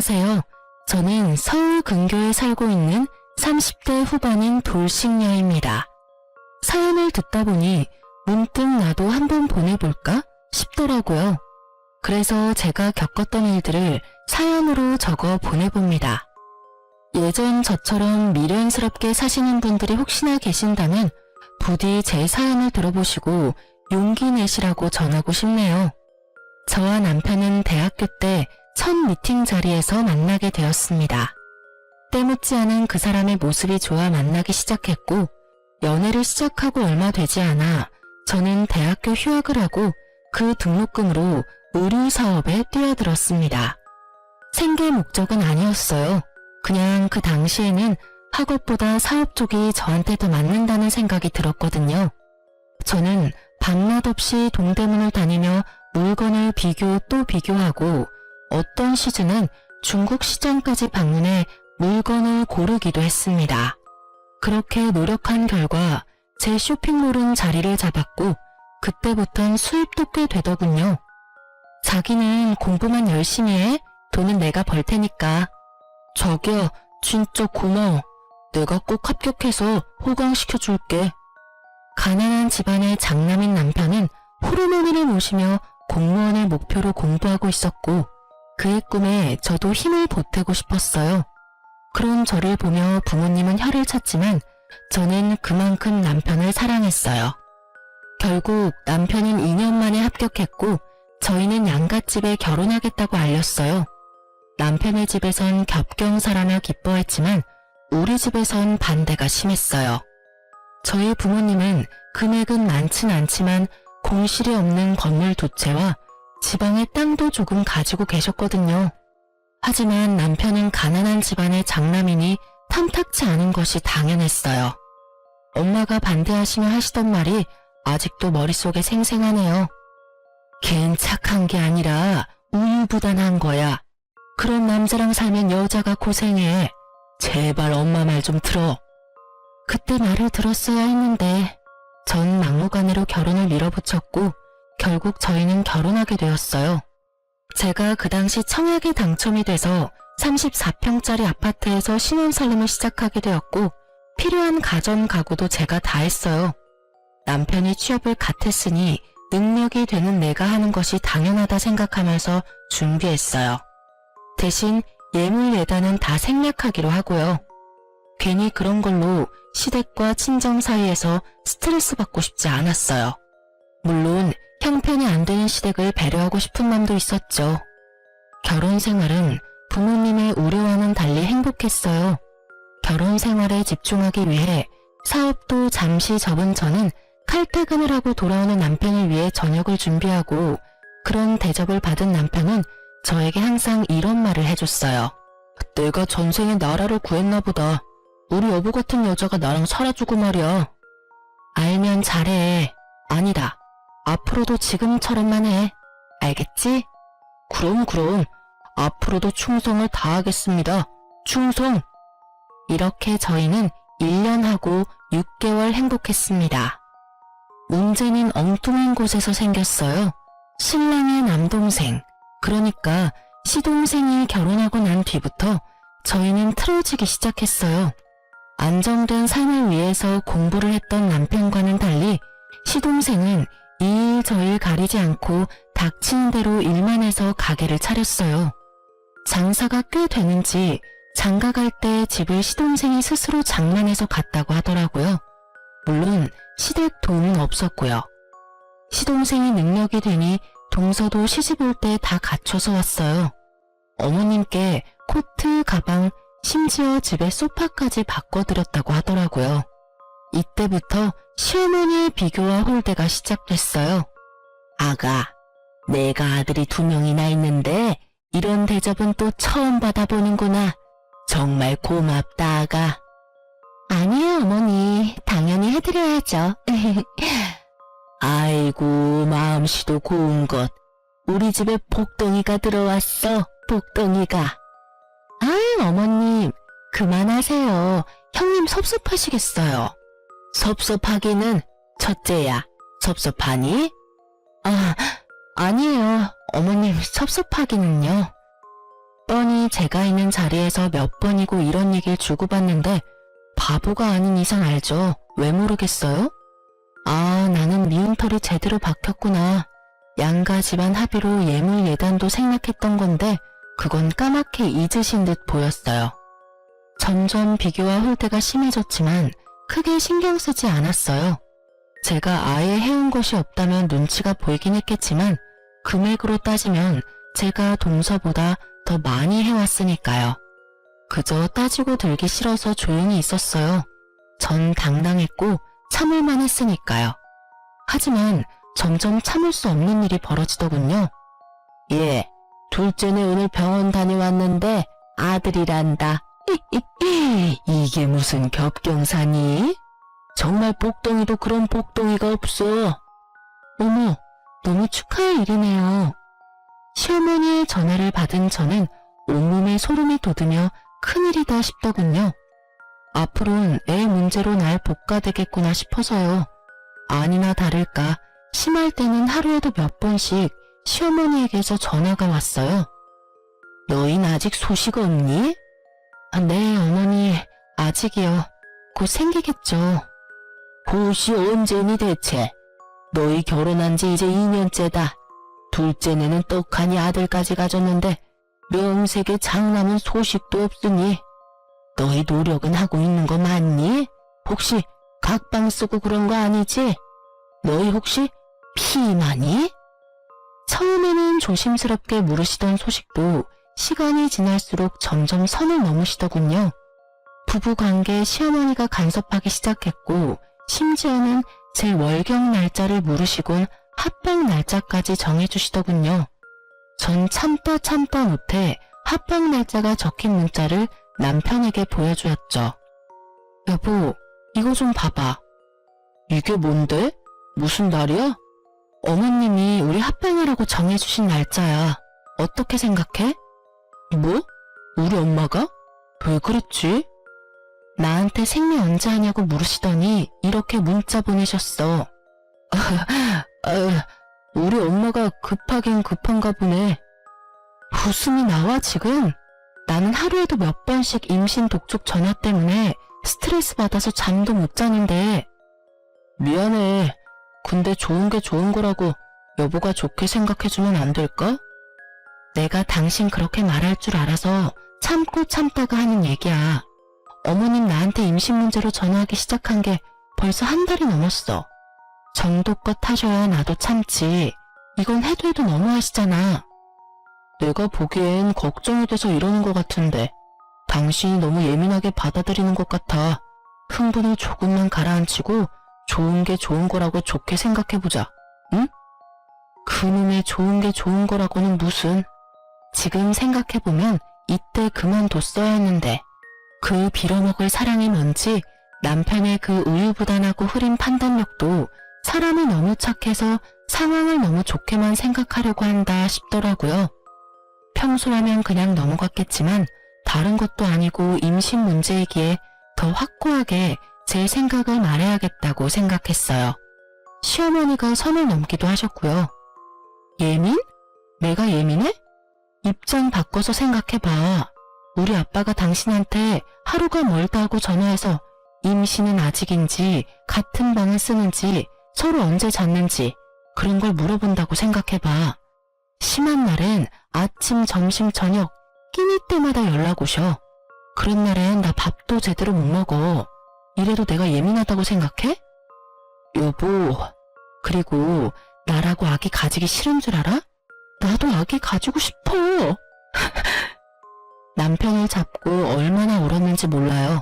안녕하세요. 저는 서울 근교에 살고 있는 30대 후반인 돌싱녀입니다. 사연을 듣다 보니 문득 나도 한번 보내볼까 싶더라고요. 그래서 제가 겪었던 일들을 사연으로 적어 보내봅니다. 예전 저처럼 미련스럽게 사시는 분들이 혹시나 계신다면 부디 제 사연을 들어보시고 용기 내시라고 전하고 싶네요. 저와 남편은 대학교 때 첫 미팅 자리에서 만나게 되었습니다. 때묻지 않은 그 사람의 모습이 좋아 만나기 시작했고, 연애를 시작하고 얼마 되지 않아 저는 대학교 휴학을 하고 그 등록금으로 의류 사업에 뛰어들었습니다. 생계 목적은 아니었어요. 그냥 그 당시에는 학업보다 사업 쪽이 저한테 더 맞는다는 생각이 들었거든요. 저는 밤낮 없이 동대문을 다니며 물건을 비교 또 비교하고 어떤 시즌은 중국 시장까지 방문해 물건을 고르기도 했습니다. 그렇게 노력한 결과 제 쇼핑몰은 자리를 잡았고 그때부턴 수입도 꽤 되더군요. 자기는 공부만 열심히 해? 돈은 내가 벌 테니까. 저기요, 진짜 고마워. 내가 꼭 합격해서 호강시켜줄게. 가난한 집안의 장남인 남편은 호르몬을 모시며 공무원을 목표로 공부하고 있었고 그의 꿈에 저도 힘을 보태고 싶었어요. 그런 저를 보며 부모님은 혀를 찼지만 저는 그만큼 남편을 사랑했어요. 결국 남편은 2년 만에 합격했고 저희는 양갓집에 결혼하겠다고 알렸어요. 남편의 집에선 겹경사라며 기뻐했지만 우리 집에선 반대가 심했어요. 저희 부모님은 금액은 많진 않지만 공실이 없는 건물 2채와 지방의 땅도 조금 가지고 계셨거든요. 하지만 남편은 가난한 집안의 장남이니 탐탁치 않은 것이 당연했어요. 엄마가 반대하시며 하시던 말이 아직도 머릿속에 생생하네요. 걘 착한 게 아니라 우유부단한 거야. 그런 남자랑 살면 여자가 고생해. 제발 엄마 말 좀 들어. 그때 말을 들었어야 했는데 전 막무가내로 결혼을 밀어붙였고 결국 저희는 결혼하게 되었어요. 제가 그 당시 청약에 당첨이 돼서 34평짜리 아파트에서 신혼살림을 시작하게 되었고 필요한 가전 가구도 제가 다 했어요. 남편이 취업을 갓 했으니 능력이 되는 내가 하는 것이 당연하다 생각하면서 준비했어요. 대신 예물 예단은 다 생략하기로 하고요. 괜히 그런 걸로 시댁과 친정 사이에서 스트레스 받고 싶지 않았어요. 물론 형편이 안 되는 시댁을 배려하고 싶은 마음도 있었죠. 결혼 생활은 부모님의 우려와는 달리 행복했어요. 결혼 생활에 집중하기 위해 사업도 잠시 접은 저는 칼퇴근을 하고 돌아오는 남편을 위해 저녁을 준비하고 그런 대접을 받은 남편은 저에게 항상 이런 말을 해줬어요. 내가 전생에 나라를 구했나 보다. 우리 여보 같은 여자가 나랑 살아주고 말이야. 알면 잘해. 아니다. 앞으로도 지금처럼만 해. 알겠지? 그럼. 앞으로도 충성을 다하겠습니다. 충성! 이렇게 저희는 1년하고 6개월 행복했습니다. 문제는 엉뚱한 곳에서 생겼어요. 신랑의 남동생, 그러니까 시동생이 결혼하고 난 뒤부터 저희는 틀어지기 시작했어요. 안정된 삶을 위해서 공부를 했던 남편과는 달리 시동생은 이 일 저 일 가리지 않고 닥치는 대로 일만 해서 가게를 차렸어요. 장사가 꽤 되는지 장가 갈 때 집을 시동생이 스스로 장만해서 갔다고 하더라고요. 물론 시댁 도움은 없었고요. 시동생이 능력이 되니 동서도 시집 올 때 다 갖춰서 왔어요. 어머님께 코트, 가방, 심지어 집에 소파까지 바꿔드렸다고 하더라고요. 이때부터 시어머니의 비교와 홀대가 시작됐어요. 아가, 내가 아들이 2명이나 있는데 이런 대접은 또 처음 받아보는구나. 정말 고맙다, 아가. 아니에요, 어머니. 당연히 해드려야죠. 아이고, 마음씨도 고운 것. 우리 집에 복덩이가 들어왔어, 복덩이가. 아유, 어머님, 그만하세요. 형님 섭섭하시겠어요. 섭섭하기는 첫째야. 섭섭하니? 아니에요. 어머님 섭섭하기는요. 뻔히 시어머니 제가 있는 자리에서 몇 번이고 이런 얘기를 주고받는데 바보가 아닌 이상 알죠? 왜 모르겠어요? 아, 나는 미움털이 제대로 박혔구나. 양가 집안 합의로 예물 예단도 생략했던 건데 그건 까맣게 잊으신 듯 보였어요. 점점 비교와 홀대가 심해졌지만 크게 신경 쓰지 않았어요. 제가 아예 해온 것이 없다면 눈치가 보이긴 했겠지만 금액으로 따지면 제가 동서보다 더 많이 해왔으니까요. 그저 따지고 들기 싫어서 조용히 있었어요. 전 당당했고 참을만 했으니까요. 하지만 점점 참을 수 없는 일이 벌어지더군요. 예, 둘째는 오늘 병원 다녀왔는데 아들이란다. 이게 무슨 겹경사니? 정말 복덩이도 그런 복덩이가 없어. 어머, 너무 축하할 일이네요. 시어머니의 전화를 받은 저는 온몸에 소름이 돋으며 큰일이다 싶더군요. 앞으로는 애 문제로 날 볶아대겠구나 싶어서요. 아니나 다를까 심할 때는 하루에도 몇 번씩 시어머니에게서 전화가 왔어요. 너흰 아직 소식 없니? 네, 어머니, 아직이요. 곧 생기겠죠. 곧이 언제니 대체? 너희 결혼한 지 이제 2년째다. 둘째는 떡하니 아들까지 가졌는데 명색의 장남은 소식도 없으니 너희 노력은 하고 있는 거 맞니? 혹시 각방 쓰고 그런 거 아니지? 너희 혹시 피임하니? 처음에는 조심스럽게 물으시던 소식도 시간이 지날수록 점점 선을 넘으시더군요. 부부관계에 시어머니가 간섭하기 시작했고 심지어는 제 월경 날짜를 물으시곤 합방 날짜까지 정해주시더군요. 전 참다 못해 합방 날짜가 적힌 문자를 남편에게 보여주었죠. 여보, 이거 좀 봐봐. 이게 뭔데? 무슨 날이야? 어머님이 우리 합방이라고 정해주신 날짜야. 어떻게 생각해? 뭐? 우리 엄마가? 왜 그랬지? 나한테 생리 언제 하냐고 물으시더니 이렇게 문자 보내셨어. 우리 엄마가 급하긴 급한가 보네. 웃음이 나와 지금? 나는 하루에도 몇 번씩 임신 독촉 전화 때문에 스트레스 받아서 잠도 못 자는데. 미안해. 근데 좋은 게 좋은 거라고 여보가 좋게 생각해주면 안 될까? 내가 당신 그렇게 말할 줄 알아서 참고 참다가 하는 얘기야. 어머님 나한테 임신 문제로 전화하기 시작한 게 벌써 한 달이 넘었어. 정도껏 하셔야 나도 참지. 이건 해도 너무하시잖아. 내가 보기엔 걱정이 돼서 이러는 것 같은데 당신이 너무 예민하게 받아들이는 것 같아. 흥분을 조금만 가라앉히고 좋은 게 좋은 거라고 좋게 생각해보자. 응? 그놈의 좋은 게 좋은 거라고는 무슨. 지금 생각해보면 이때 그만뒀어야 했는데 그 빌어먹을 사랑이 뭔지 남편의 그 우유부단하고 흐린 판단력도 사람이 너무 착해서 상황을 너무 좋게만 생각하려고 한다 싶더라고요. 평소라면 그냥 넘어갔겠지만 다른 것도 아니고 임신 문제이기에 더 확고하게 제 생각을 말해야겠다고 생각했어요. 시어머니가 선을 넘기도 하셨고요. 예민? 내가 예민해? 입장 바꿔서 생각해봐. 우리 아빠가 당신한테 하루가 멀다 하고 전화해서 임신은 아직인지 같은 방을 쓰는지 서로 언제 잤는지 그런 걸 물어본다고 생각해봐. 심한 날엔 아침, 점심, 저녁 끼니 때마다 연락 오셔. 그런 날엔 나 밥도 제대로 못 먹어. 이래도 내가 예민하다고 생각해? 여보, 그리고 나라고 아기 가지기 싫은 줄 알아? 나도 아기 가지고 싶어. 남편을 잡고 얼마나 울었는지 몰라요.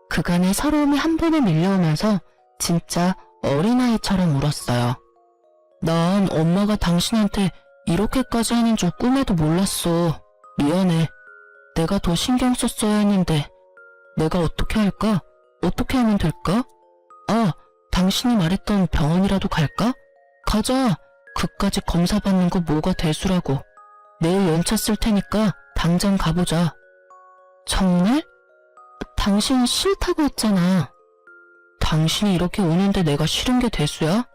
그간의 서러움이 한 번에 밀려오면서 진짜 어린아이처럼 울었어요. 난 엄마가 당신한테 이렇게까지 하는 줄 꿈에도 몰랐어. 미안해. 내가 더 신경 썼어야 했는데 내가 어떻게 할까? 어떻게 하면 될까? 아, 당신이 말했던 병원이라도 갈까? 가자. 그까지 검사 받는 거 뭐가 대수라고. 내일 연차 쓸 테니까 당장 가보자. 정말? 당신 싫다고 했잖아. 당신이 이렇게 우는데 내가 싫은 게 대수야?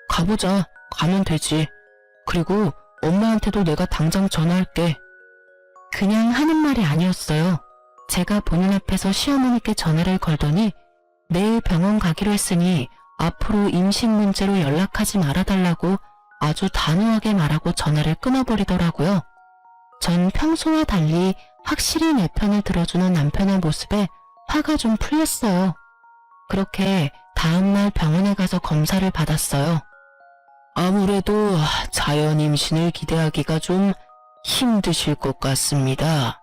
가보자. 가면 되지. 그리고 엄마한테도 내가 당장 전화할게. 그냥 하는 말이 아니었어요. 제가 본인 앞에서 시어머니께 전화를 걸더니 내일 병원 가기로 했으니 앞으로 임신 문제로 연락하지 말아달라고 아주 단호하게 말하고 전화를 끊어버리더라고요. 전 평소와 달리 확실히 내 편을 들어주는 남편의 모습에 화가 좀 풀렸어요. 그렇게 다음날 병원에 가서 검사를 받았어요. 아무래도 자연 임신을 기대하기가 좀 힘드실 것 같습니다.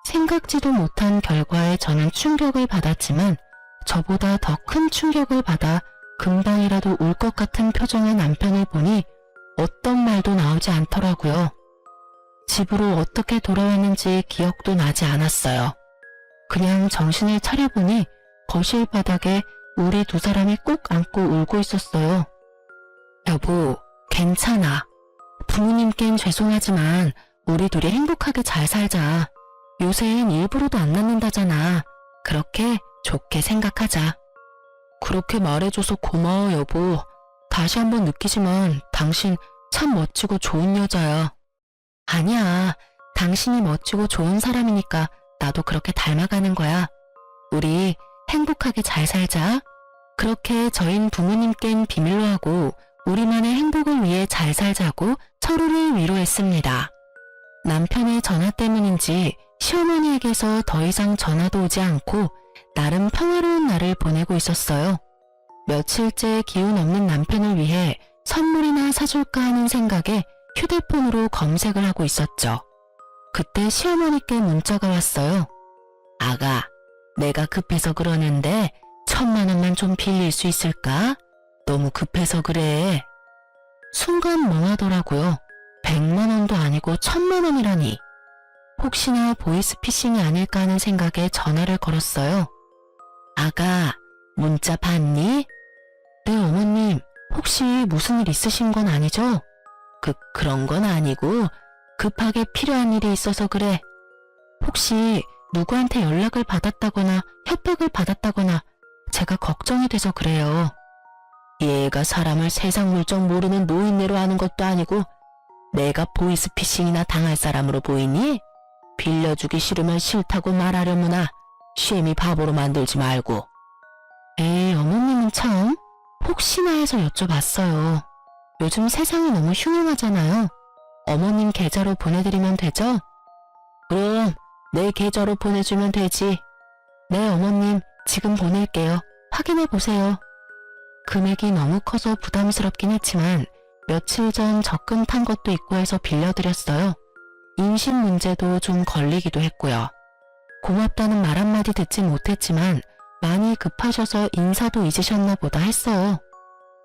생각지도 못한 결과에 저는 충격을 받았지만 저보다 더 큰 충격을 받아 금방이라도 울 것 같은 표정의 남편을 보니 어떤 말도 나오지 않더라고요. 집으로 어떻게 돌아왔는지 기억도 나지 않았어요. 그냥 정신을 차려보니 거실 바닥에 우리 두 사람이 꼭 안고 울고 있었어요. 여보, 괜찮아. 부모님께는 죄송하지만 우리 둘이 행복하게 잘 살자. 요새는 일부러도 안 낳는다잖아. 그렇게 좋게 생각하자. 그렇게 말해줘서 고마워, 여보. 다시 한번 느끼지만 당신 참 멋지고 좋은 여자야. 아니야. 당신이 멋지고 좋은 사람이니까 나도 그렇게 닮아가는 거야. 우리 행복하게 잘 살자. 그렇게 저흰 부모님께는 비밀로 하고 우리만의 행복을 위해 잘 살자고 서로를 위로했습니다. 남편의 전화 때문인지 시어머니에게서 더 이상 전화도 오지 않고 나름 평화로운 날을 보내고 있었어요. 며칠째 기운 없는 남편을 위해 선물이나 사줄까 하는 생각에 휴대폰으로 검색을 하고 있었죠. 그때 시어머니께 문자가 왔어요. 아가, 내가 급해서 그러는데 1,000만 원만 좀 빌릴 수 있을까? 너무 급해서 그래. 순간 멍하더라고요. 100만 원도 아니고 1,000만 원이라니. 혹시나 보이스피싱이 아닐까 하는 생각에 전화를 걸었어요. 아가, 문자 봤니? 네, 어머님. 혹시 무슨 일 있으신 건 아니죠? 그런 건 아니고 급하게 필요한 일이 있어서 그래. 혹시 누구한테 연락을 받았다거나 협박을 받았다거나 제가 걱정이 돼서 그래요. 얘가 사람을 세상 물정 모르는 노인네로 하는 것도 아니고 내가 보이스피싱이나 당할 사람으로 보이니? 빌려주기 싫으면 싫다고 말하려무나 쉐미 바보로 만들지 말고. 에이, 어머님은 참 혹시나 해서 여쭤봤어요. 요즘 세상이 너무 흉흉하잖아요. 어머님 계좌로 보내드리면 되죠? 그럼 내 계좌로 보내주면 되지. 네, 어머님 지금 보낼게요. 확인해보세요. 금액이 너무 커서 부담스럽긴 했지만 며칠 전 적금 탄 것도 있고 해서 빌려드렸어요. 임신 문제도 좀 걸리기도 했고요. 고맙다는 말 한마디 듣지 못했지만 많이 급하셔서 인사도 잊으셨나 보다 했어요.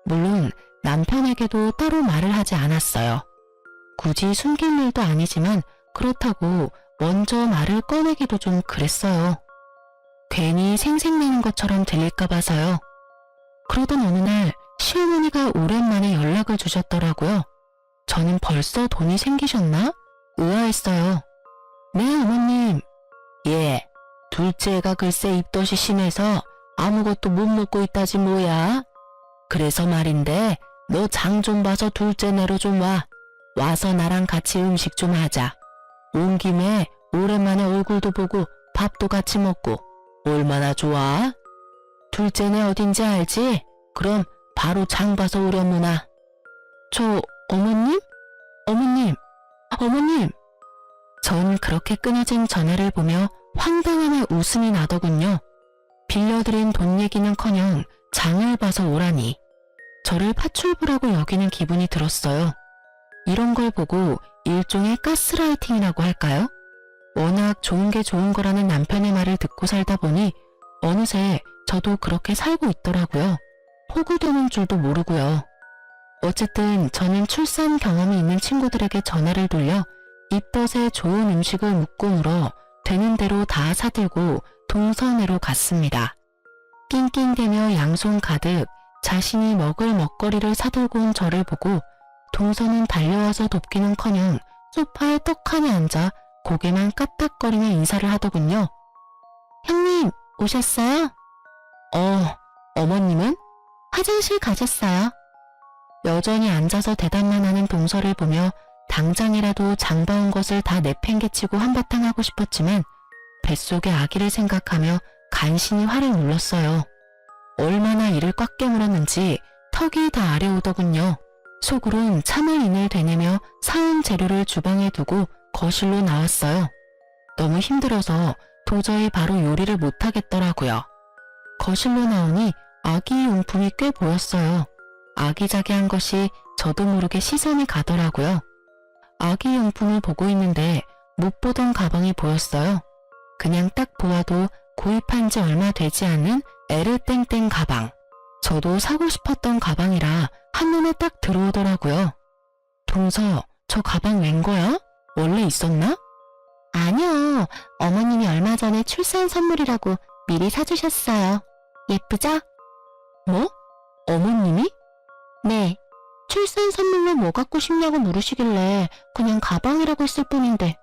물론 남편에게도 따로 말을 하지 않았어요. 굳이 숨길 일도 아니지만 그렇다고 먼저 말을 꺼내기도 좀 그랬어요. 괜히 생색내는 것처럼 들릴까 봐서요. 그러던 어느 날 시어머니가 오랜만에 연락을 주셨더라고요. 저는 벌써 돈이 생기셨나? 의아했어요. 네, 어머님. 예, 둘째가 글쎄 입덧이 심해서 아무것도 못 먹고 있다지 뭐야. 그래서 말인데 너 장 좀 봐서 둘째 내로 좀 와. 와서 나랑 같이 음식 좀 하자. 온 김에 오랜만에 얼굴도 보고 밥도 같이 먹고 얼마나 좋아? 둘째네 어딘지 알지? 그럼 바로 장 봐서 오려무나. 저 어머님? 어머님! 전 그렇게 끊어진 전화를 보며 황당함에 웃음이 나더군요. 빌려드린 돈 얘기는커녕 장을 봐서 오라니. 저를 파출부라고 여기는 기분이 들었어요. 이런 걸 보고 일종의 가스라이팅이라고 할까요? 워낙 좋은 게 좋은 거라는 남편의 말을 듣고 살다 보니 어느새 저도 그렇게 살고 있더라고요. 호구되는 줄도 모르고요. 어쨌든 저는 출산 경험이 있는 친구들에게 전화를 돌려 입덧에 좋은 음식을 묻고 물어 되는 대로 다 사들고 동서내로 갔습니다. 낑낑대며 양손 가득 자신이 먹을 먹거리를 사들고 온 저를 보고 동서는 달려와서 돕기는커녕 소파에 떡하니 앉아 고개만 까딱거리며 인사를 하더군요. 형님, 오셨어요? 어머님은? 화장실 가셨어요. 여전히 앉아서 대답만 하는 동서를 보며 당장이라도 장봐온 것을 다 내팽개치고 한바탕 하고 싶었지만 뱃속의 아기를 생각하며 간신히 화를 눌렀어요. 얼마나 이를 꽉 깨물었는지 턱이 다 아려오더군요. 속으론 참을 인을 되내며 사온 재료를 주방에 두고 거실로 나왔어요. 너무 힘들어서 도저히 바로 요리를 못하겠더라고요. 거실로 나오니 아기 용품이 꽤 보였어요. 아기자기한 것이 저도 모르게 시선이 가더라고요. 아기 용품을 보고 있는데 못 보던 가방이 보였어요. 그냥 딱 보아도 구입한 지 얼마 되지 않은 에르땡땡 가방. 저도 사고 싶었던 가방이라 한눈에 딱 들어오더라고요. 동서, 저 가방 웬 거야? 원래 있었나? 아니요. 어머님이 얼마 전에 출산 선물이라고 미리 사주셨어요. 예쁘죠? 뭐? 어머님이? 네. 출산 선물로 뭐 갖고 싶냐고 물으시길래 그냥 가방이라고 했을 뿐인데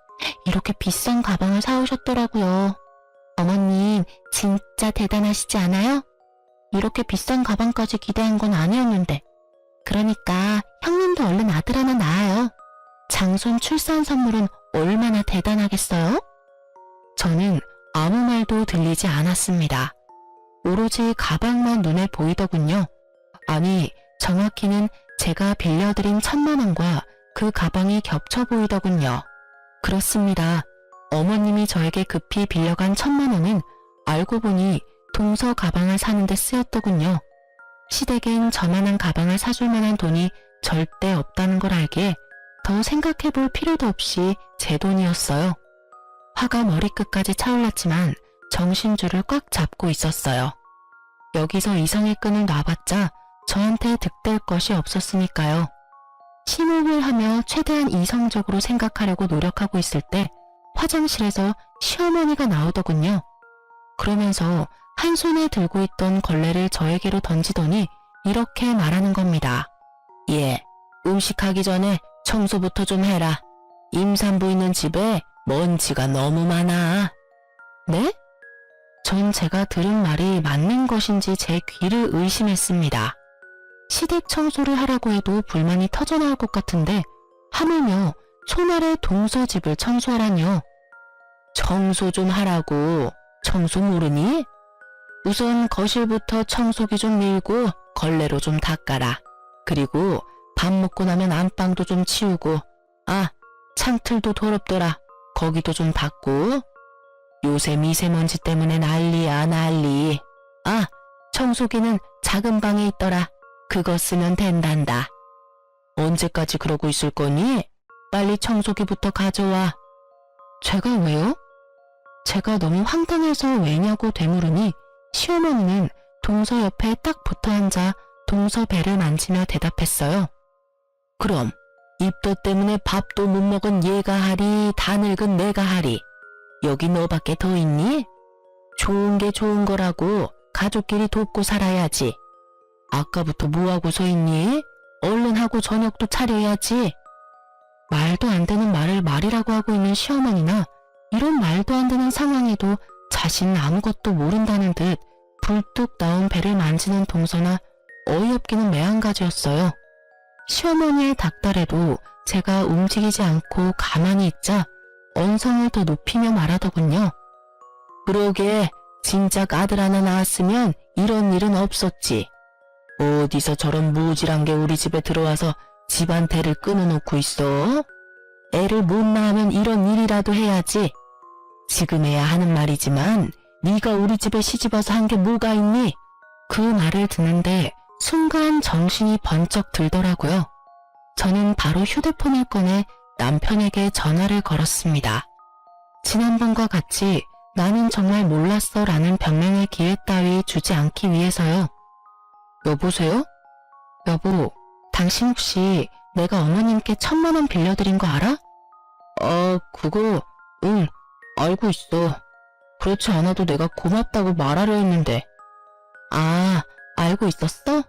이렇게 비싼 가방을 사오셨더라고요. 어머님 진짜 대단하시지 않아요? 이렇게 비싼 가방까지 기대한 건 아니었는데. 그러니까 형님도 얼른 아들 하나 낳아요. 장손 출산 선물은 얼마나 대단하겠어요? 저는 아무 말도 들리지 않았습니다. 오로지 가방만 눈에 보이더군요. 아니, 정확히는 제가 빌려드린 1,000만 원과 그 가방이 겹쳐 보이더군요. 그렇습니다. 어머님이 저에게 급히 빌려간 1,000만 원은 알고 보니 동서 가방을 사는데 쓰였더군요. 시댁엔 저만한 가방을 사줄 만한 돈이 절대 없다는 걸 알기에 더 생각해 볼 필요도 없이 제 돈이었어요. 화가 머리끝까지 차올랐지만 정신줄을 꽉 잡고 있었어요. 여기서 이성의 끈을 놔봤자 저한테 득될 것이 없었으니까요. 심호흡을 하며 최대한 이성적으로 생각하려고 노력하고 있을 때 화장실에서 시어머니가 나오더군요. 그러면서 한 손에 들고 있던 걸레를 저에게로 던지더니 이렇게 말하는 겁니다. 예, 음식하기 전에 청소부터 좀 해라. 임산부 있는 집에 먼지가 너무 많아. 네? 전 제가 들은 말이 맞는 것인지 제 귀를 의심했습니다. 시댁 청소를 하라고 해도 불만이 터져나올 것 같은데 하물며 손아래 동서 집을 청소하라뇨. 청소 좀 하라고. 청소 모르니? 우선 거실부터 청소기 좀 밀고 걸레로 좀 닦아라. 그리고 밥 먹고 나면 안방도 좀 치우고, 아, 창틀도 더럽더라. 거기도 좀 닦고. 요새 미세먼지 때문에 난리야, 난리. 아, 청소기는 작은 방에 있더라. 그거 쓰면 된단다. 언제까지 그러고 있을 거니? 빨리 청소기부터 가져와. 제가 왜요? 제가 너무 황당해서 왜냐고 되물으니 시어머니는 동서 옆에 딱 붙어 앉아 동서 배를 만지며 대답했어요. 그럼 입덧 때문에 밥도 못 먹은 얘가 하리, 다 늙은 내가 하리. 여기 너밖에 더 있니? 좋은 게 좋은 거라고 가족끼리 돕고 살아야지. 아까부터 뭐하고 서 있니? 얼른 하고 저녁도 차려야지. 말도 안 되는 말을 말이라고 하고 있는 시어머니나 이런 말도 안 되는 상황에도 자신은 아무것도 모른다는 듯 불뚝 나온 배를 만지는 동서나 어이없기는 매한가지였어요. 시어머니의 닥달에도 제가 움직이지 않고 가만히 있자 언성을 더 높이며 말하더군요. 그러게 진작 아들 하나 낳았으면 이런 일은 없었지. 어디서 저런 무질한 게 우리 집에 들어와서 집안 대를 끊어놓고 있어? 애를 못 낳으면 이런 일이라도 해야지. 지금 해야 하는 말이지만 네가 우리 집에 시집와서 한 게 뭐가 있니? 그 말을 듣는데 순간 정신이 번쩍 들더라고요. 저는 바로 휴대폰을 꺼내 남편에게 전화를 걸었습니다. 지난번과 같이 나는 정말 몰랐어 라는 변명의 기회 따위 주지 않기 위해서요. 여보세요? 여보, 당신 혹시 내가 어머님께 1,000만 원 빌려드린 거 알아? 그거, 응, 알고 있어. 그렇지 않아도 내가 고맙다고 말하려 했는데. 아, 알고 있었어?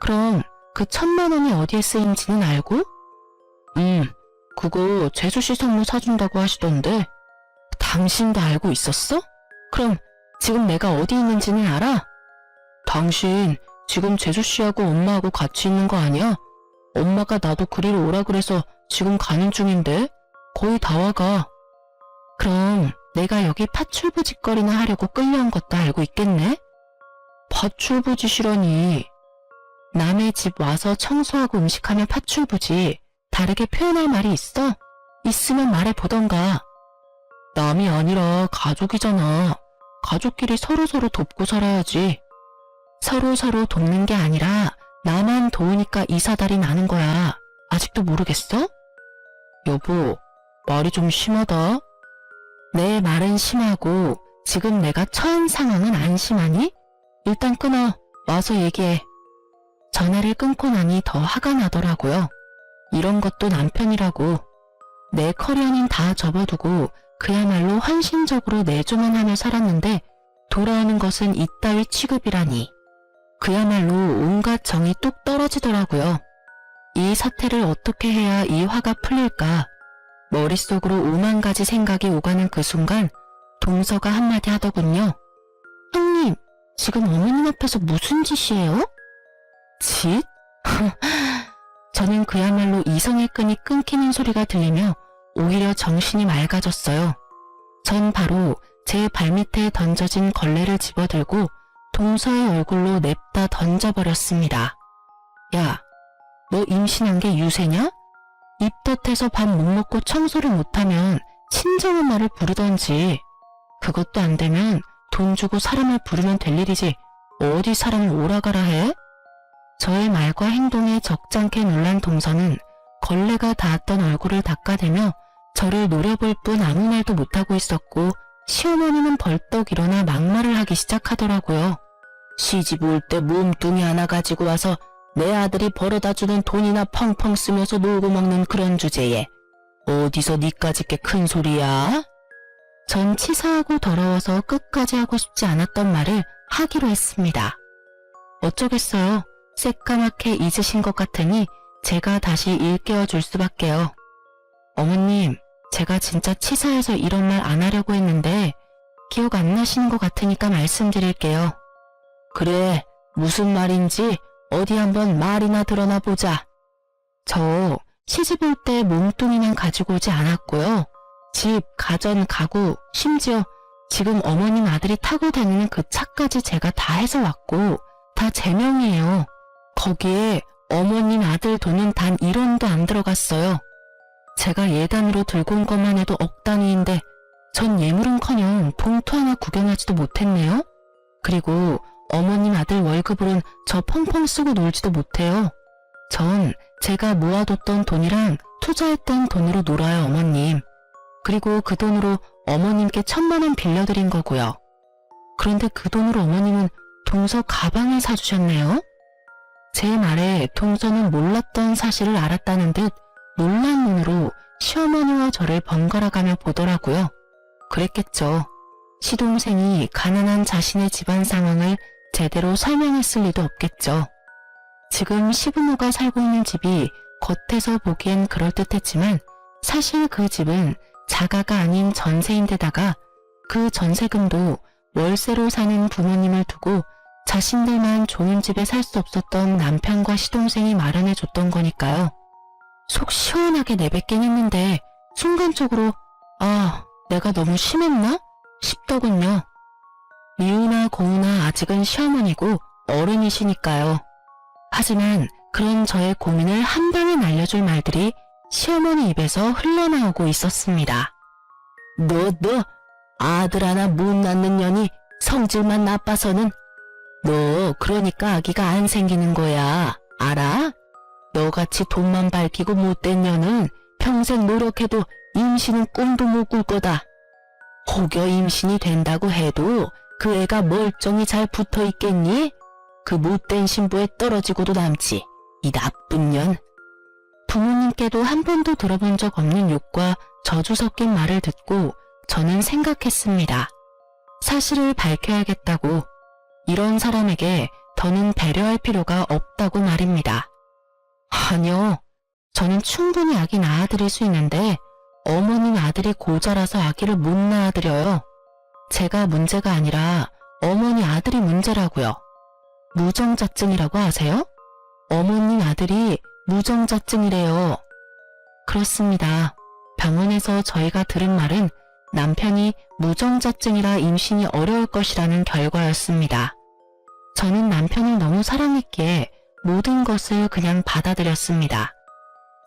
그럼 그 1,000만 원이 어디에 쓰인지는 알고? 그거 재수씨 선물 사준다고 하시던데. 당신도 알고 있었어? 그럼 지금 내가 어디 있는지는 알아? 당신 지금 재수씨하고 엄마하고 같이 있는 거 아니야? 엄마가 나도 그리로 오라 그래서 지금 가는 중인데? 거의 다 와가. 그럼 내가 여기 파출부짓거리나 하려고 끌려온 것도 알고 있겠네? 파출부짓이라니. 남의 집 와서 청소하고 음식하면 파출부지. 다르게 표현할 말이 있어? 있으면 말해보던가. 남이 아니라 가족이잖아. 가족끼리 서로서로 돕고 살아야지. 서로서로 돕는 게 아니라 나만 도우니까 이 사달이 나는 거야. 아직도 모르겠어? 여보, 말이 좀 심하다. 내 말은 심하고 지금 내가 처한 상황은 안 심하니? 일단 끊어. 와서 얘기해. 전화를 끊고 나니 더 화가 나더라고요. 이런 것도 남편이라고. 내 커리어는 다 접어두고 그야말로 헌신적으로 내조만 하며 살았는데 돌아오는 것은 이따위 취급이라니. 그야말로 온갖 정이 뚝 떨어지더라고요. 이 사태를 어떻게 해야 이 화가 풀릴까? 머릿속으로 5만 가지 생각이 오가는 그 순간 동서가 한마디 하더군요. 형님, 지금 어머님 앞에서 무슨 짓이에요? 짓? 저는 그야말로 이성의 끈이 끊기는 소리가 들리며 오히려 정신이 맑아졌어요. 전 바로 제 발밑에 던져진 걸레를 집어들고 동서의 얼굴로 냅다 던져버렸습니다. 야, 너 임신한 게 유세냐? 입덧해서 밥 못 먹고 청소를 못하면 친정엄마를 부르던지. 그것도 안 되면 돈 주고 사람을 부르면 될 일이지 어디 사람을 오라가라 해? 저의 말과 행동에 적잖게 놀란 동서는 걸레가 닿았던 얼굴을 닦아대며 저를 노려볼 뿐 아무 말도 못하고 있었고 시어머니는 벌떡 일어나 막말을 하기 시작하더라고요. 시집 올 때 몸뚱이 하나 가지고 와서 내 아들이 벌어다주는 돈이나 펑펑 쓰면서 놀고 먹는 그런 주제에 어디서 니까짓 게 큰 소리야? 전 치사하고 더러워서 끝까지 하고 싶지 않았던 말을 하기로 했습니다. 어쩌겠어요. 새까맣게 잊으신 것 같으니 제가 다시 일깨워 줄 수밖에요. 어머님, 제가 진짜 치사해서 이런 말 안 하려고 했는데 기억 안 나시는 것 같으니까 말씀드릴게요. 그래, 무슨 말인지 어디 한번 말이나 드러나 보자. 저 시집 올 때 몸뚱이만 가지고 오지 않았고요. 집, 가전, 가구, 심지어 지금 어머님 아들이 타고 다니는 그 차까지 제가 다 해서 왔고 다 제 명이에요. 거기에 어머님 아들 돈은 단 1원도 안 들어갔어요. 제가 예단으로 들고 온 것만 해도 억 단위인데 전 예물은커녕 봉투 하나 구경하지도 못했네요. 그리고 어머님 아들 월급으론 저 펑펑 쓰고 놀지도 못해요. 전 제가 모아뒀던 돈이랑 투자했던 돈으로 놀아요, 어머님. 그리고 그 돈으로 어머님께 1,000만 원 빌려드린 거고요. 그런데 그 돈으로 어머님은 동서 가방을 사주셨네요. 제 말에 동서는 몰랐던 사실을 알았다는 듯 놀란 눈으로 시어머니와 저를 번갈아가며 보더라고요. 그랬겠죠. 시동생이 가난한 자신의 집안 상황을 제대로 설명했을 리도 없겠죠. 지금 시부모가 살고 있는 집이 겉에서 보기엔 그럴듯했지만 사실 그 집은 자가가 아닌 전세인데다가 그 전세금도 월세로 사는 부모님을 두고 자신들만 좋은 집에 살 수 없었던 남편과 시동생이 마련해줬던 거니까요. 속 시원하게 내뱉긴 했는데 순간적으로 내가 너무 심했나? 싶더군요. 미우나 고우나 아직은 시어머니고 어른이시니까요. 하지만 그런 저의 고민을 한 방에 날려줄 말들이 시어머니 입에서 흘러나오고 있었습니다. 너 아들 하나 못 낳는 년이 성질만 나빠서는 너 그러니까 아기가 안 생기는 거야. 알아? 너같이 돈만 밝히고 못된 년은 평생 노력해도 임신은 꿈도 못 꿀 거다. 혹여 임신이 된다고 해도 그 애가 멀쩡히 잘 붙어 있겠니? 그 못된 신부에 떨어지고도 남지. 이 나쁜 년. 부모님께도 한 번도 들어본 적 없는 욕과 저주 섞인 말을 듣고 저는 생각했습니다. 사실을 밝혀야겠다고. 이런 사람에게 더는 배려할 필요가 없다고 말입니다. 아니요. 저는 충분히 아기 낳아드릴 수 있는데 어머님 아들이 고자라서 아기를 못 낳아드려요. 제가 문제가 아니라 어머니 아들이 문제라고요. 무정자증이라고 아세요? 어머님 아들이 무정자증이래요. 그렇습니다. 병원에서 저희가 들은 말은 남편이 무정자증이라 임신이 어려울 것이라는 결과였습니다. 저는 남편을 너무 사랑했기에 모든 것을 그냥 받아들였습니다.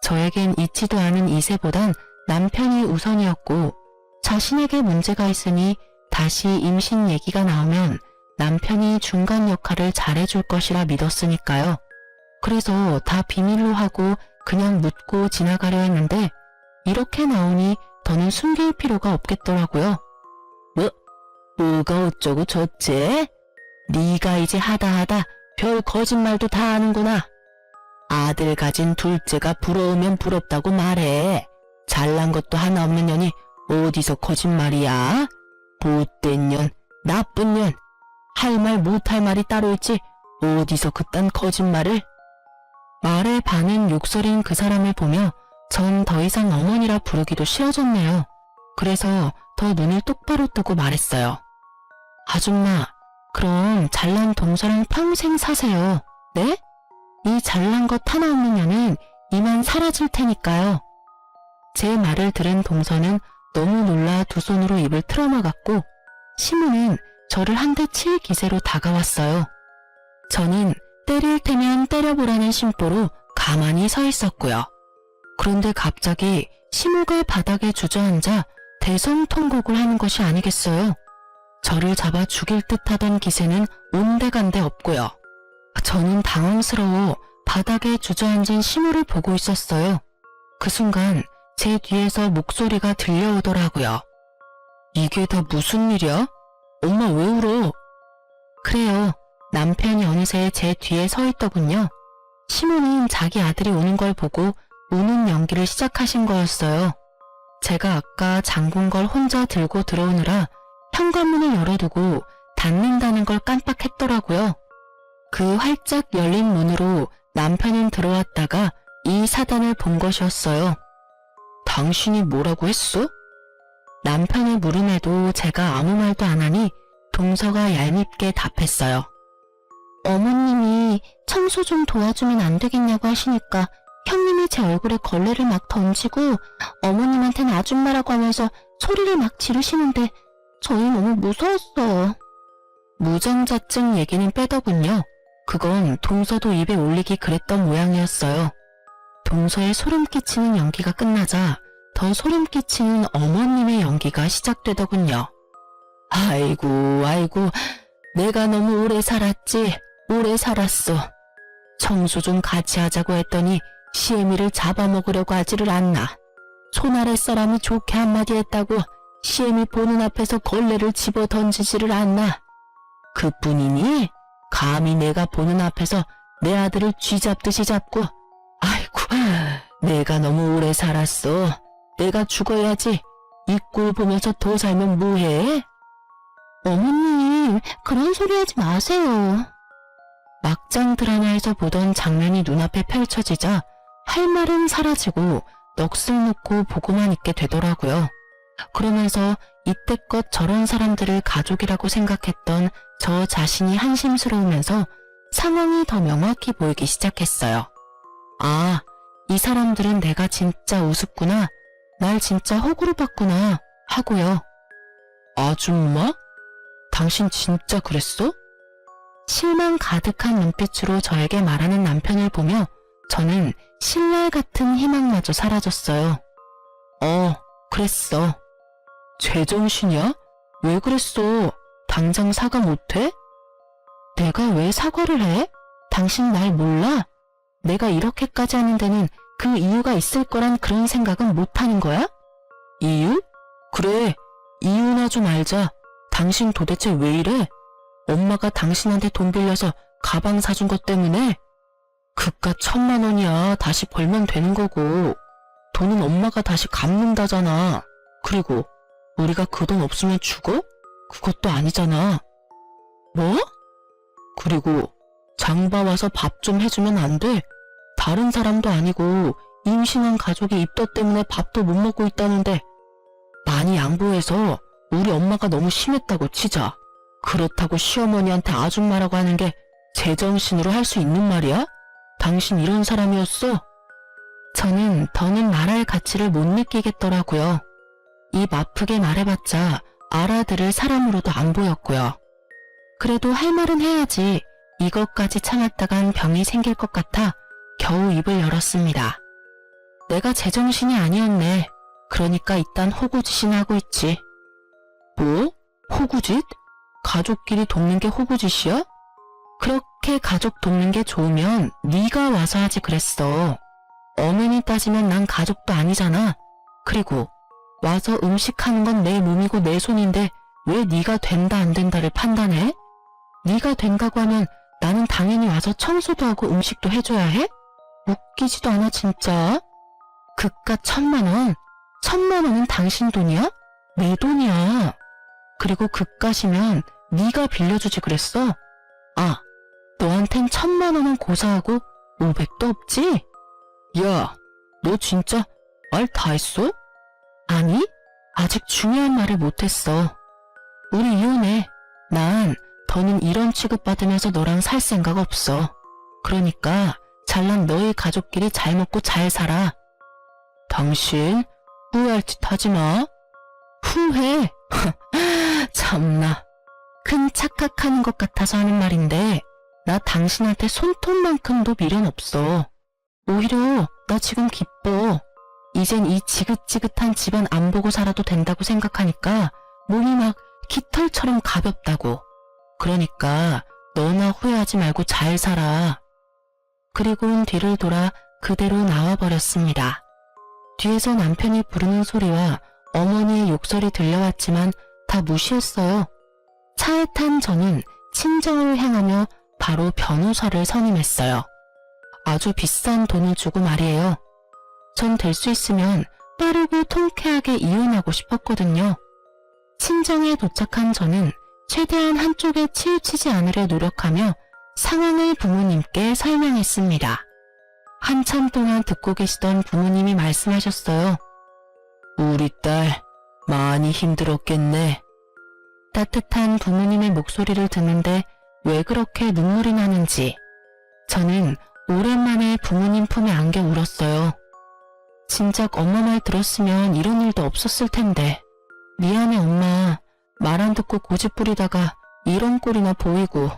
저에겐 있지도 않은 이세보단 남편이 우선이었고 자신에게 문제가 있으니 다시 임신 얘기가 나오면 남편이 중간 역할을 잘해줄 것이라 믿었으니까요. 그래서 다 비밀로 하고 그냥 묻고 지나가려 했는데 이렇게 나오니 더는 숨길 필요가 없겠더라고요. 뭐가 어쩌고 저째? 네가 이제 하다 별 거짓말도 다 하는구나. 아들 가진 둘째가 부러우면 부럽다고 말해. 잘난 것도 하나 없는 년이 어디서 거짓말이야? 못된 년, 나쁜 년, 할 말 못할 말이 따로 있지 어디서 그딴 거짓말을? 말에 반은 욕설인 그 사람을 보며 전 더 이상 어머니라 부르기도 싫어졌네요. 그래서 더 눈을 똑바로 뜨고 말했어요. 아줌마, 그럼 잘난 동서랑 평생 사세요. 네? 이 잘난 것 하나 없는 년은 이만 사라질 테니까요. 제 말을 들은 동서는 너무 놀라 두 손으로 입을 틀어막았고 시무는 저를 한 대 칠 기세로 다가왔어요. 저는 때릴 테면 때려보라는 심보로 가만히 서 있었고요. 그런데 갑자기 시무가 바닥에 주저앉아 대성통곡을 하는 것이 아니겠어요. 저를 잡아 죽일 듯하던 기세는 온데간데 없고요. 저는 당황스러워 바닥에 주저앉은 시무를 보고 있었어요. 그 순간 제 뒤에서 목소리가 들려오더라고요. 이게 다 무슨 일이야? 엄마 왜 울어? 그래요. 남편이 어느새 제 뒤에 서 있더군요. 시무는 자기 아들이 우는 걸 보고 우는 연기를 시작하신 거였어요. 제가 아까 잠근 걸 혼자 들고 들어오느라 현관문을 열어두고 닫는다는 걸 깜빡했더라고요. 그 활짝 열린 문으로 남편은 들어왔다가 이 사단을 본 것이었어요. 당신이 뭐라고 했어? 남편의 물음에도 제가 아무 말도 안 하니 동서가 얄밉게 답했어요. 어머님이 청소 좀 도와주면 안 되겠냐고 하시니까 형님이 제 얼굴에 걸레를 막 던지고 어머님한테는 아줌마라고 하면서 소리를 막 지르시는데 저희 너무 무서웠어요. 무정자증 얘기는 빼더군요. 그건 동서도 입에 올리기 그랬던 모양이었어요. 동서의 소름 끼치는 연기가 끝나자 더 소름 끼치는 어머님의 연기가 시작되더군요. 아이고 내가 너무 오래 살았지. 오래 살았어. 청소 좀 같이 하자고 했더니 시애미를 잡아먹으려고 하지를 않나. 손 아래 사람이 좋게 한마디 했다고 시애미 보는 앞에서 걸레를 집어 던지지를 않나. 그뿐이니? 감히 내가 보는 앞에서 내 아들을 쥐잡듯이 잡고. 아이고, 내가 너무 오래 살았어. 내가 죽어야지. 이 꼴 보면서 더 살면 뭐해? 어머님, 그런 소리 하지 마세요. 막장 드라마에서 보던 장면이 눈앞에 펼쳐지자 할 말은 사라지고 넋을 놓고 보고만 있게 되더라고요. 그러면서 이때껏 저런 사람들을 가족이라고 생각했던 저 자신이 한심스러우면서 상황이 더 명확히 보이기 시작했어요. 아, 이 사람들은 내가 진짜 우습구나, 날 진짜 호구로 봤구나 하고요. 아줌마? 당신 진짜 그랬어? 실망 가득한 눈빛으로 저에게 말하는 남편을 보며 저는 신랄 같은 희망마저 사라졌어요. 그랬어. 제정신이야? 왜 그랬어? 당장 사과 못해? 내가 왜 사과를 해? 당신 날 몰라? 내가 이렇게까지 하는 데는 그 이유가 있을 거란 그런 생각은 못하는 거야? 이유? 그래, 이유나 좀 알자. 당신 도대체 왜 이래? 엄마가 당신한테 돈 빌려서 가방 사준 것 때문에? 그깟 1000만 원이야. 다시 벌면 되는 거고. 돈은 엄마가 다시 갚는다잖아. 그리고 우리가 그 돈 없으면 죽어? 그것도 아니잖아. 뭐? 그리고 장봐 와서 밥 좀 해주면 안 돼? 다른 사람도 아니고 임신한 가족이 입덧 때문에 밥도 못 먹고 있다는데 많이 양보해서 우리 엄마가 너무 심했다고 치자. 그렇다고 시어머니한테 아줌마라고 하는 게 제정신으로 할 수 있는 말이야? 당신 이런 사람이었어? 저는 더는 말할 가치를 못 느끼겠더라고요. 입 아프게 말해봤자 알아들을 사람으로도 안 보였고요. 그래도 할 말은 해야지 이것까지 참았다간 병이 생길 것 같아 겨우 입을 열었습니다. 내가 제정신이 아니었네. 그러니까 일단 호구짓이나 하고 있지. 뭐? 호구짓? 가족끼리 돕는 게 호구짓이야? 그렇게 가족 돕는 게 좋으면 네가 와서 하지 그랬어. 엄연히 따지면 난 가족도 아니잖아. 그리고 와서 음식하는 건 내 몸이고 내 손인데 왜 네가 된다 안 된다를 판단해? 네가 된다고 하면 나는 당연히 와서 청소도 하고 음식도 해줘야 해? 웃기지도 않아 진짜. 그깟 1,000만 원? 1,000만 원은 당신 돈이야? 내 돈이야. 그리고 그깟이면 네가 빌려주지 그랬어? 아, 너한텐 1,000만 원은 고사하고 500도 없지? 야, 너 진짜 말 다 했어? 아니, 아직 중요한 말을 못했어. 우리 이혼해. 난 더는 이런 취급받으면서 너랑 살 생각 없어. 그러니까 잘난 너희 가족끼리 잘 먹고 잘 살아. 당신 후회할 짓 하지 마. 후회? 참나. 큰 착각하는 것 같아서 하는 말인데 나 당신한테 손톱만큼도 미련 없어. 오히려 나 지금 기뻐. 이젠 이 지긋지긋한 집안 안 보고 살아도 된다고 생각하니까 몸이 막 깃털처럼 가볍다고. 그러니까 너나 후회하지 말고 잘 살아. 그리고는 뒤를 돌아 그대로 나와버렸습니다. 뒤에서 남편이 부르는 소리와 어머니의 욕설이 들려왔지만 다 무시했어요. 차에 탄 저는 친정을 향하며 바로 변호사를 선임했어요. 아주 비싼 돈을 주고 말이에요. 전 될 수 있으면 빠르고 통쾌하게 이혼하고 싶었거든요. 친정에 도착한 저는 최대한 한쪽에 치우치지 않으려 노력하며 상황을 부모님께 설명했습니다. 한참 동안 듣고 계시던 부모님이 말씀하셨어요. 우리 딸 많이 힘들었겠네. 따뜻한 부모님의 목소리를 듣는데 왜 그렇게 눈물이 나는지 저는 오랜만에 부모님 품에 안겨 울었어요. 진작 엄마 말 들었으면 이런 일도 없었을 텐데. 미안해 엄마. 말 안 듣고 고집 부리다가 이런 꼴이나 보이고.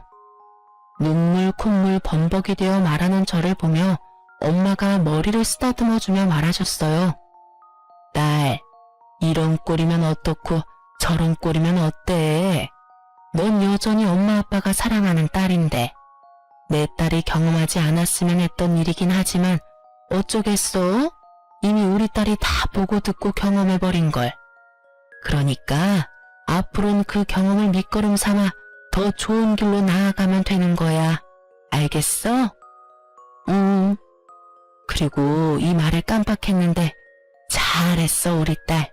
눈물 콧물 범벅이 되어 말하는 저를 보며 엄마가 머리를 쓰다듬어주며 말하셨어요. 딸, 이런 꼴이면 어떻고 저런 꼴이면 어때? 넌 여전히 엄마 아빠가 사랑하는 딸인데 내 딸이 경험하지 않았으면 했던 일이긴 하지만 어쩌겠어? 이미 우리 딸이 다 보고 듣고 경험해버린걸. 그러니까 앞으로는 그 경험을 밑거름 삼아 더 좋은 길로 나아가면 되는 거야. 알겠어? 그리고 이 말을 깜빡했는데 잘했어 우리 딸.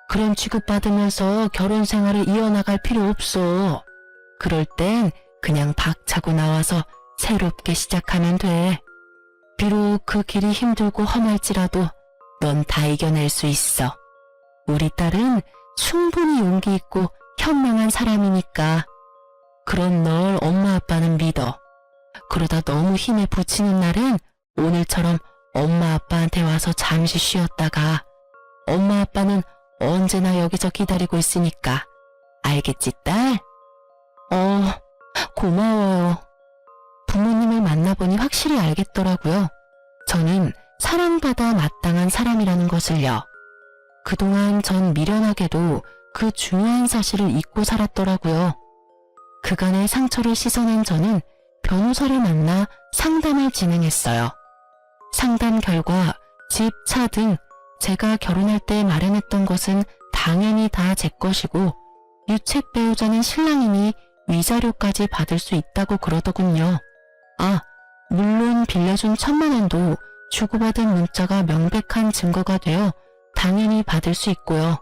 그런 취급받으면서 결혼 생활을 이어나갈 필요 없어. 그럴 땐 그냥 박차고 나와서 새롭게 시작하면 돼. 비록 그 길이 힘들고 험할지라도 넌 다 이겨낼 수 있어. 우리 딸은 충분히 용기 있고 현명한 사람이니까. 그런 널 엄마 아빠는 믿어. 그러다 너무 힘에 부치는 날은 오늘처럼 엄마 아빠한테 와서 잠시 쉬었다가 엄마 아빠는 언제나 여기서 기다리고 있으니까. 알겠지 딸? 고마워요. 부모님을 만나보니 확실히 알겠더라고요. 저는 사랑받아 마땅한 사람이라는 것을요. 그동안 전 미련하게도 그 중요한 사실을 잊고 살았더라고요. 그간의 상처를 씻어낸 저는 변호사를 만나 상담을 진행했어요. 상담 결과 집, 차 등 제가 결혼할 때 마련했던 것은 당연히 다 제 것이고 유책 배우자는 신랑이니 위자료까지 받을 수 있다고 그러더군요. 아, 물론 빌려준 1,000만 원도 주고받은 문자가 명백한 증거가 되어 당연히 받을 수 있고요.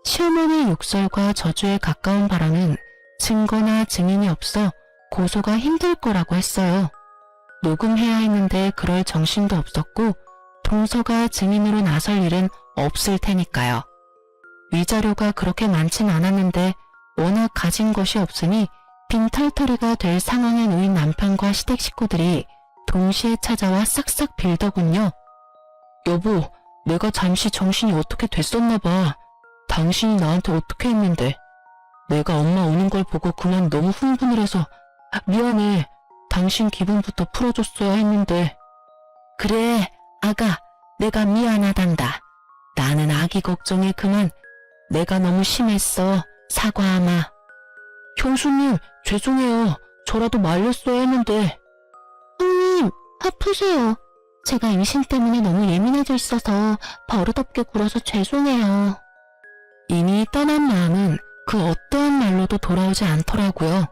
시어머니의 욕설과 저주에 가까운 발언은 증거나 증인이 없어 고소가 힘들 거라고 했어요. 녹음해야 했는데 그럴 정신도 없었고 동서가 증인으로 나설 일은 없을 테니까요. 위자료가 그렇게 많진 않았는데 워낙 가진 것이 없으니 빈털터리가 될 상황에 놓인 남편과 시댁 식구들이 동시에 찾아와 싹싹 빌더군요. 여보, 내가 잠시 정신이 어떻게 됐었나 봐. 당신이 나한테 어떻게 했는데. 내가 엄마 우는 걸 보고 그만 너무 흥분을 해서 미안해. 당신 기분부터 풀어줬어야 했는데. 그래, 아가, 내가 미안하단다. 나는 아기 걱정에 그만. 내가 너무 심했어. 사과하마. 형수님, 죄송해요. 저라도 말렸어야 했는데. 형님, 아프세요. 제가 임신 때문에 너무 예민해져 있어서 버릇없게 굴어서 죄송해요. 이미 떠난 마음은 그 어떠한 말로도 돌아오지 않더라고요.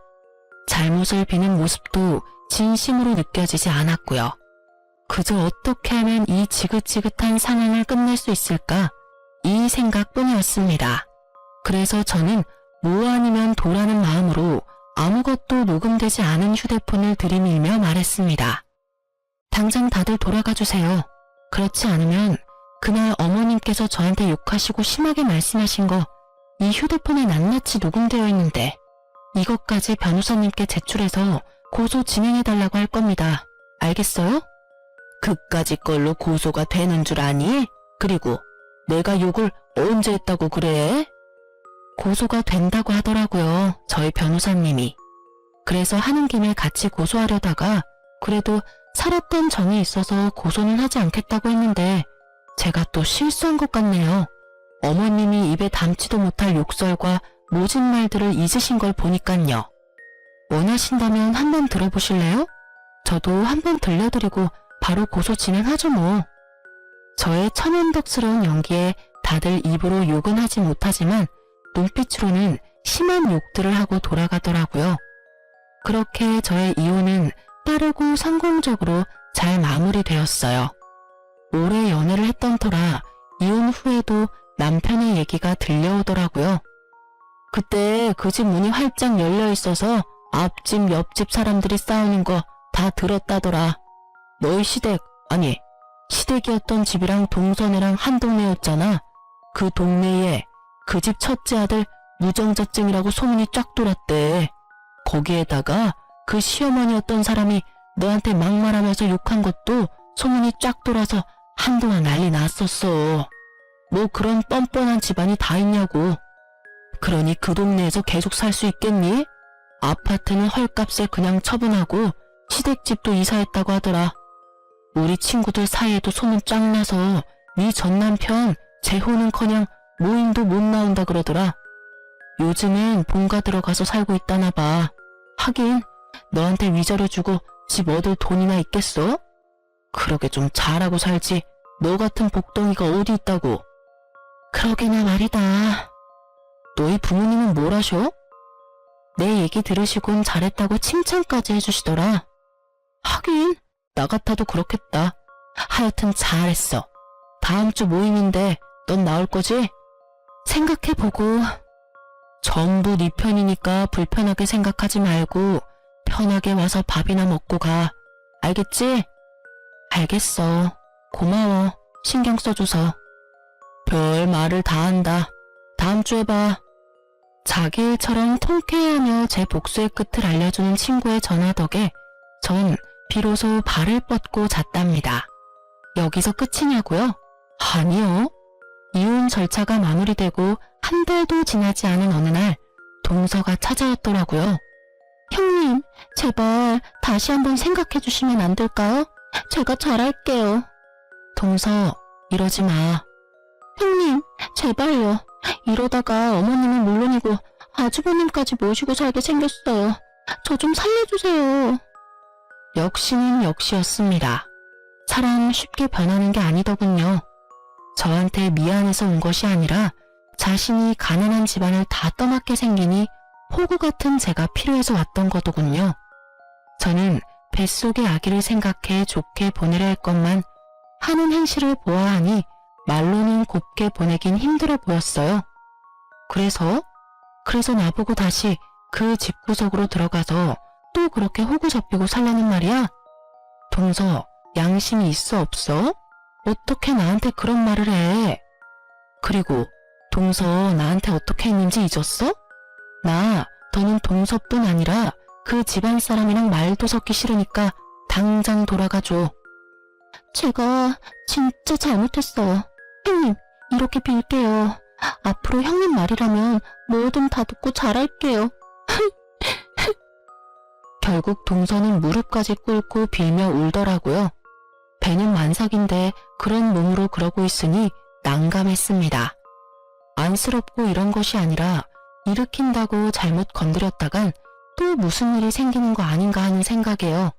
잘못을 비는 모습도 진심으로 느껴지지 않았고요. 그저 어떻게 하면 이 지긋지긋한 상황을 끝낼 수 있을까? 이 생각뿐이었습니다. 그래서 저는 뭐 아니면 도라는 마음으로 아무것도 녹음되지 않은 휴대폰을 들이밀며 말했습니다. 당장 다들 돌아가 주세요. 그렇지 않으면 그날 어머님께서 저한테 욕하시고 심하게 말씀하신 거 이 휴대폰에 낱낱이 녹음되어 있는데 이것까지 변호사님께 제출해서 고소 진행해달라고 할 겁니다. 알겠어요? 그까짓 걸로 고소가 되는 줄 아니? 그리고 내가 욕을 언제 했다고 그래? 고소가 된다고 하더라고요. 저희 변호사님이. 그래서 하는 김에 같이 고소하려다가 그래도 살았던 정이 있어서 고소는 하지 않겠다고 했는데 제가 또 실수한 것 같네요. 어머님이 입에 담지도 못할 욕설과 모진 말들을 잊으신 걸 보니깐요. 원하신다면 한번 들어보실래요? 저도 한번 들려드리고 바로 고소 진행하죠 뭐. 저의 천연덕스러운 연기에 다들 입으로 욕은 하지 못하지만 눈빛으로는 심한 욕들을 하고 돌아가더라고요. 그렇게 저의 이혼은 빠르고 성공적으로 잘 마무리되었어요. 오래 연애를 했던 터라 이혼 후에도 남편의 얘기가 들려오더라고요. 그때 그 집 문이 활짝 열려 있어서 앞집 옆집 사람들이 싸우는 거 다 들었다더라. 너희 시댁, 아니 시댁이었던 집이랑 동서네랑 한 동네였잖아. 그 동네에 그 집 첫째 아들 무정자증이라고 소문이 쫙 돌았대. 거기에다가 그 시어머니였던 사람이 너한테 막말하면서 욕한 것도 소문이 쫙 돌아서 한동안 난리 났었어. 뭐 그런 뻔뻔한 집안이 다 있냐고. 그러니 그 동네에서 계속 살 수 있겠니? 아파트는 헐값에 그냥 처분하고 시댁집도 이사했다고 하더라. 우리 친구들 사이에도 소문 쫙 나서 네 전남편 재혼은커녕 모임도 못 나온다 그러더라. 요즘엔 본가 들어가서 살고 있다나 봐. 하긴 너한테 위자료 주고 집 얻을 돈이나 있겠어? 그러게 좀 잘하고 살지. 너 같은 복덩이가 어디 있다고. 그러게나 말이다. 너희 부모님은 뭘 하셔? 내 얘기 들으시곤 잘했다고 칭찬까지 해주시더라. 하긴 나 같아도 그렇겠다. 하여튼 잘했어. 다음 주 모임인데 넌 나올 거지? 생각해보고. 전부 네 편이니까 불편하게 생각하지 말고 편하게 와서 밥이나 먹고 가. 알겠지? 알겠어. 고마워. 신경 써줘서. 별 말을 다 한다. 다음 주에 봐. 자기 일처럼 통쾌해하며 제 복수의 끝을 알려주는 친구의 전화 덕에 전 비로소 발을 뻗고 잤답니다. 여기서 끝이냐고요? 아니요. 이혼 절차가 마무리되고 한 달도 지나지 않은 어느 날 동서가 찾아왔더라고요. 형님, 제발 다시 한번 생각해 주시면 안 될까요? 제가 잘할게요. 동서, 이러지 마. 형님, 제발요. 이러다가 어머님은 물론이고 아주버님까지 모시고 살게 생겼어요. 저 좀 살려주세요. 역시는 역시였습니다. 사람 쉽게 변하는 게 아니더군요. 저한테 미안해서 온 것이 아니라 자신이 가난한 집안을 다 떠맡게 생기니 호구 같은 제가 필요해서 왔던 거더군요. 저는 뱃속의 아기를 생각해 좋게 보내려 했건만 하는 행실을 보아하니 말로는 곱게 보내긴 힘들어 보였어요. 그래서 나보고 다시 그 집구석으로 들어가서 또 그렇게 호구 잡히고 살라는 말이야? 동서, 양심이 있어 없어? 어떻게 나한테 그런 말을 해? 그리고 동서 나한테 어떻게 했는지 잊었어? 나 더는 동서뿐 아니라 그 집안 사람이랑 말도 섞기 싫으니까 당장 돌아가줘. 제가 진짜 잘못했어요. 형님, 이렇게 빌게요. 앞으로 형님 말이라면 뭐든 다 듣고 잘할게요. 결국 동서는 무릎까지 꿇고 빌며 울더라고요. 배는 만삭인데 그런 몸으로 그러고 있으니 난감했습니다. 안쓰럽고 이런 것이 아니라 일으킨다고 잘못 건드렸다간 또 무슨 일이 생기는 거 아닌가 하는 생각이에요.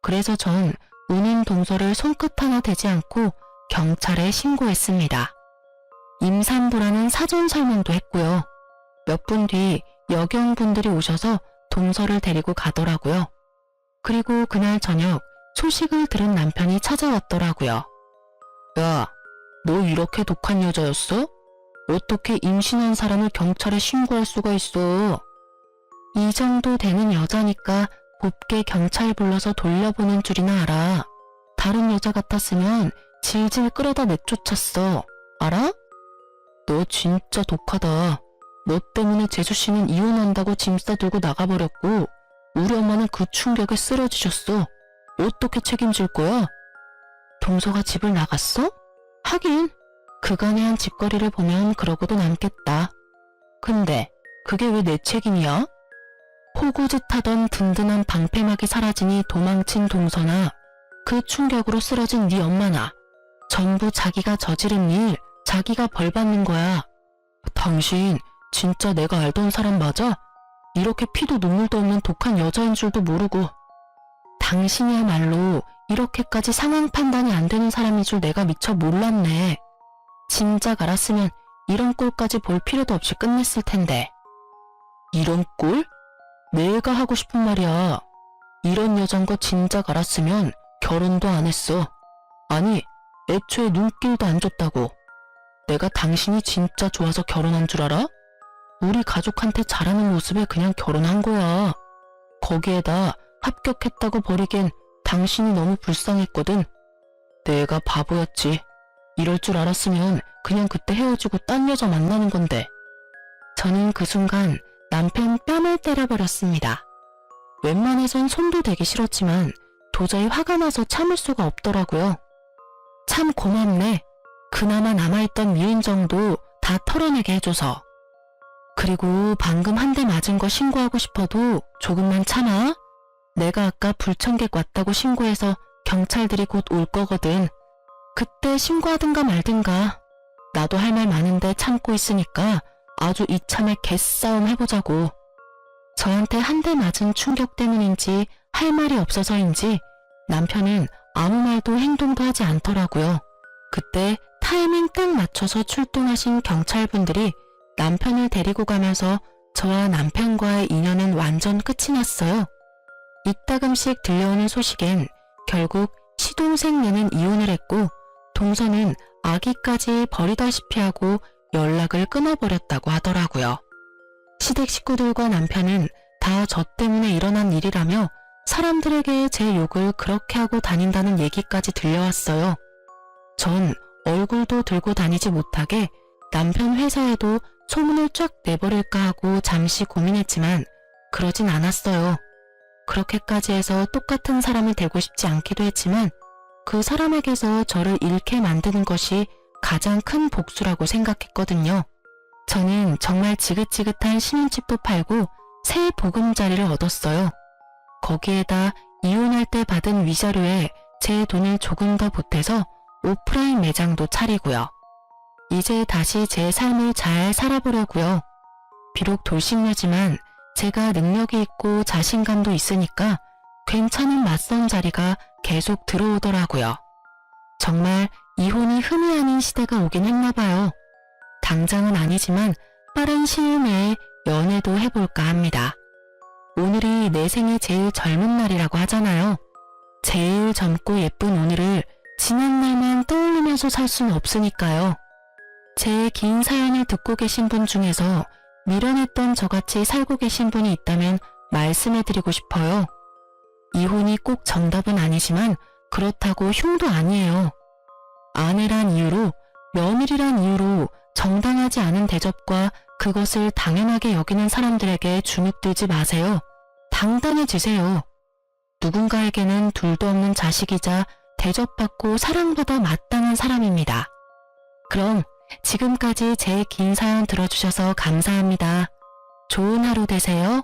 그래서 전 우는 동서를 손끝 하나 대지 않고 경찰에 신고했습니다. 임산부라는 사전 설명도 했고요. 몇 분 뒤 여경분들이 오셔서 동서를 데리고 가더라고요. 그리고 그날 저녁 소식을 들은 남편이 찾아왔더라고요. 야, 너 이렇게 독한 여자였어? 어떻게 임신한 사람을 경찰에 신고할 수가 있어? 이 정도 되는 여자니까 곱게 경찰 불러서 돌려보낸 줄이나 알아. 다른 여자 같았으면 질질 끌어다 내쫓았어. 알아? 너 진짜 독하다. 너 때문에 재수씨는 이혼한다고 짐 싸들고 나가버렸고 우리 엄마는 그 충격에 쓰러지셨어. 어떻게 책임질 거야? 동서가 집을 나갔어? 하긴 그간의 한 짓거리를 보면 그러고도 남겠다. 근데 그게 왜 내 책임이야? 호구짓하던 든든한 방패막이 사라지니 도망친 동서나 그 충격으로 쓰러진 네 엄마나 전부 자기가 저지른 일, 자기가 벌 받는 거야. 당신 진짜 내가 알던 사람 맞아? 이렇게 피도 눈물도 없는 독한 여자인 줄도 모르고. 당신이야말로 이렇게까지 상황 판단이 안 되는 사람인 줄 내가 미처 몰랐네. 진작 알았으면 이런 꼴까지 볼 필요도 없이 끝냈을 텐데. 이런 꼴? 내가 하고 싶은 말이야. 이런 여잔 거 진작 알았으면 결혼도 안 했어. 아니, 애초에 눈길도 안 줬다고. 내가 당신이 진짜 좋아서 결혼한 줄 알아? 우리 가족한테 잘하는 모습에 그냥 결혼한 거야. 거기에다 합격했다고 버리기엔 당신이 너무 불쌍했거든. 내가 바보였지. 이럴 줄 알았으면 그냥 그때 헤어지고 딴 여자 만나는 건데. 저는 그 순간 남편 뺨을 때려버렸습니다. 웬만해선 손도 대기 싫었지만 도저히 화가 나서 참을 수가 없더라고요. 참 고맙네. 그나마 남아있던 미운 정도 다 털어내게 해줘서. 그리고 방금 한 대 맞은 거 신고하고 싶어도 조금만 참아. 내가 아까 불청객 왔다고 신고해서 경찰들이 곧 올 거거든. 그때 신고하든가 말든가. 나도 할 말 많은데 참고 있으니까 아주 이참에 개싸움 해보자고. 저한테 한 대 맞은 충격 때문인지 할 말이 없어서인지 남편은 아무 말도 행동도 하지 않더라고요. 그때 타이밍 딱 맞춰서 출동하신 경찰분들이 남편을 데리고 가면서 저와 남편과의 인연은 완전 끝이 났어요. 이따금씩 들려오는 소식엔 결국 시동생네는 이혼을 했고 동서는 아기까지 버리다시피 하고 연락을 끊어버렸다고 하더라고요. 시댁 식구들과 남편은 다 저 때문에 일어난 일이라며 사람들에게 제 욕을 그렇게 하고 다닌다는 얘기까지 들려왔어요. 전 얼굴도 들고 다니지 못하게 남편 회사에도 소문을 쫙 내버릴까 하고 잠시 고민했지만 그러진 않았어요. 그렇게까지 해서 똑같은 사람이 되고 싶지 않기도 했지만 그 사람에게서 저를 잃게 만드는 것이 가장 큰 복수라고 생각했거든요. 저는 정말 지긋지긋한 신혼집도 팔고 새 보금자리를 얻었어요. 거기에다 이혼할 때 받은 위자료에 제 돈을 조금 더 보태서 오프라인 매장도 차리고요. 이제 다시 제 삶을 잘 살아보려고요. 비록 돌싱녀지만 제가 능력이 있고 자신감도 있으니까 괜찮은 맞선 자리가 계속 들어오더라고요. 정말 이혼이 흠이 아닌 시대가 오긴 했나봐요. 당장은 아니지만 빠른 시일 내에 연애도 해볼까 합니다. 오늘이 내 생애 제일 젊은 날이라고 하잖아요. 제일 젊고 예쁜 오늘을 지난 날만 떠올리면서 살 수는 없으니까요. 제 긴 사연을 듣고 계신 분 중에서 미련했던 저같이 살고 계신 분이 있다면 말씀해드리고 싶어요. 이혼이 꼭 정답은 아니지만 그렇다고 흉도 아니에요. 아내란 이유로, 며느리란 이유로 정당하지 않은 대접과 그것을 당연하게 여기는 사람들에게 주눅들지 마세요. 당당해지세요. 누군가에게는 둘도 없는 자식이자 대접받고 사랑받아 마땅한 사람입니다. 그럼 지금까지 제 긴 사연 들어주셔서 감사합니다. 좋은 하루 되세요.